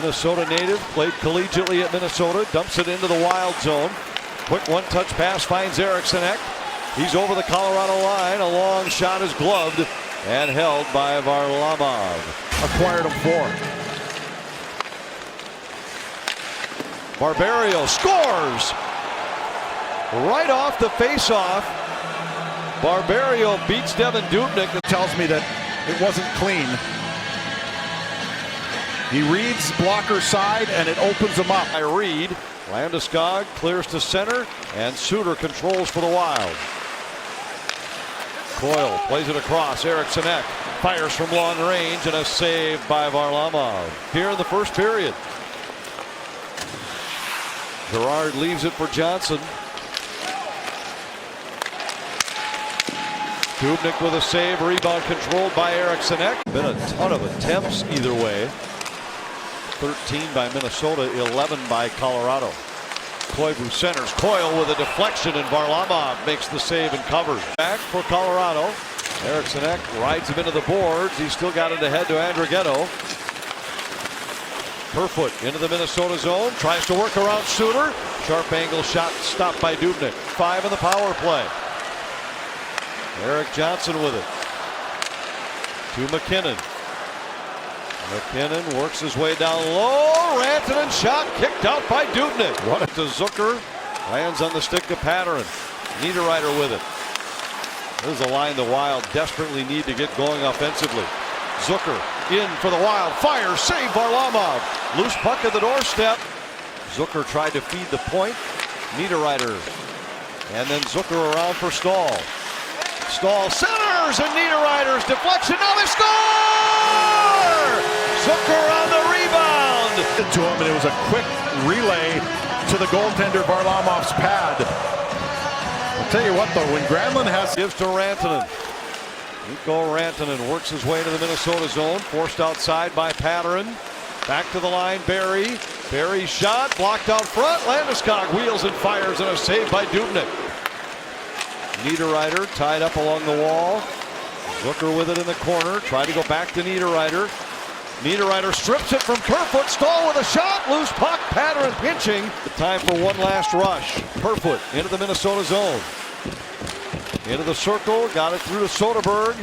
Minnesota native, played collegiately at Minnesota, dumps it into the Wild zone. Quick one-touch pass finds Eriksson. He's over the Colorado line. A long shot is gloved and held by Varlamov. Acquired him 4. Barberio scores! Right off the face-off. Barberio beats Devin Dubnyk. It tells me that it wasn't clean. He reads blocker side and it opens him up. I read. Landeskog clears to center and Suter controls for the Wild. Coyle plays it across. Eriksson fires from long range and a save by Varlamov. Here in the first period. Gerard leaves it for Johnson. Dubnyk with a save. Rebound controlled by Eriksson. Been a ton of attempts either way. 13 by Minnesota, 11 by Colorado. Koivu centers. Coyle with a deflection and Varlamov makes the save and covers. Back for Colorado. Eriksson rides him into the boards. He's still got it ahead to Andrighetto. Kerfoot into the Minnesota zone. Tries to work around Suter. Sharp angle shot stopped by Dubnyk. 5 in the power play. Erik Johnson with it. To McKinnon. McKinnon works his way down low. Rantanen shot kicked out by Dubnyk. What to Zucker. Lands on the stick to Patterson. Niederreiter with it. This is a line the Wild desperately need to get going offensively. Zucker in for the Wild. Fire. Save Varlamov. Loose puck at the doorstep. Zucker tried to feed the point. Niederreiter. And then Zucker around for Stahl. Stahl centers and Niederreiter's deflection. Now they score! Zucker on the rebound. To him, and it was a quick relay to the goaltender Varlamov's pad. I'll tell you what though, when Granlund gives to Rantanen. Mikko Rantanen works his way to the Minnesota zone, forced outside by Patterson. Back to the line, Barry. Barry's shot blocked out front. Landeskog wheels and fires and a save by Dubnyk. Niederreiter tied up along the wall. Zucker with it in the corner. Try to go back to Niederreiter. Niederreiter strips it from Kerfoot. Stahl with a shot. Loose puck. Patterson pinching. The time for one last rush. Kerfoot into the Minnesota zone. Into the circle. Got it through to Soderberg.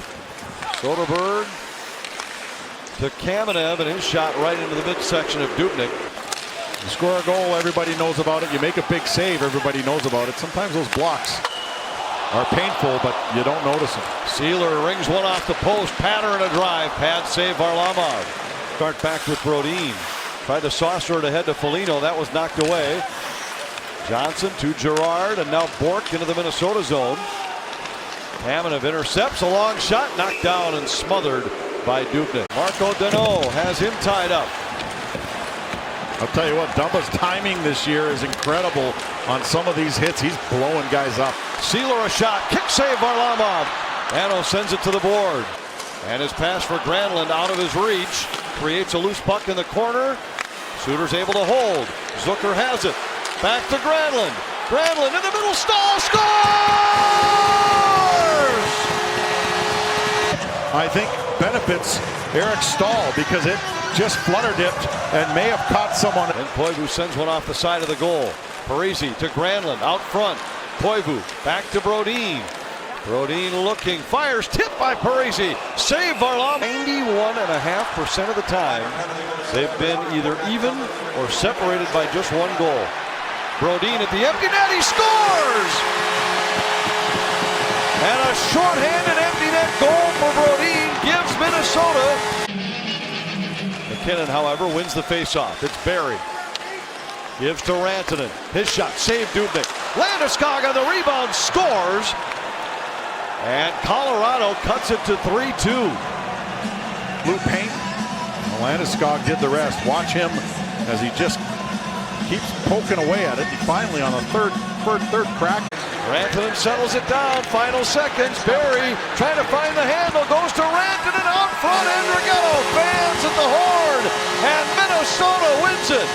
Soderberg to Kamenev, and his shot right into the midsection of Dubnyk. You score a goal, everybody knows about it. You make a big save, everybody knows about it. Sometimes those blocks are painful, but you don't notice them. Sealer rings one off the post. Patterson a drive. Pad save Varlamov. Start back with Brodin. Tried to saucer it ahead to Foligno. That was knocked away. Johnson to Gerard, and now Bork into the Minnesota zone. Kamenev intercepts a long shot, knocked down and smothered by Dubnyk. Marco Danault has him tied up. I'll tell you what, Dumba's timing this year is incredible on some of these hits. He's blowing guys up. Sealer a shot, kick save Varlamov. Ano sends it to the board. And his pass for Granlund out of his reach. Creates a loose puck in the corner. Suter's able to hold. Zucker has it. Back to Granlund. Granlund in the middle. Stahl scores! I think benefits Eric Stahl because it just flutter dipped and may have caught someone. And Koivu sends one off the side of the goal. Parisi to Granlund out front. Koivu back to Brodin. Brodin looking, fires, tipped by Parisi. Save Varlamov. 91.5% of the time, they've been either even or separated by just one goal. Brodin at the empty net, he scores! And a shorthanded empty net goal for Brodin gives Minnesota. McKinnon, however, wins the faceoff. It's Barry. Gives to Rantanen. His shot, save Dubnyk. Landeskog on the rebound, scores. And Colorado cuts it to 3-2. Blue paint. Landeskog did the rest. Watch him as he just keeps poking away at it. He finally on the third crack. Rantanen settles it down. Final seconds. Barry trying to find the handle. Goes to Rantanen out front. Andrighetto fans at the horn. And Minnesota wins it.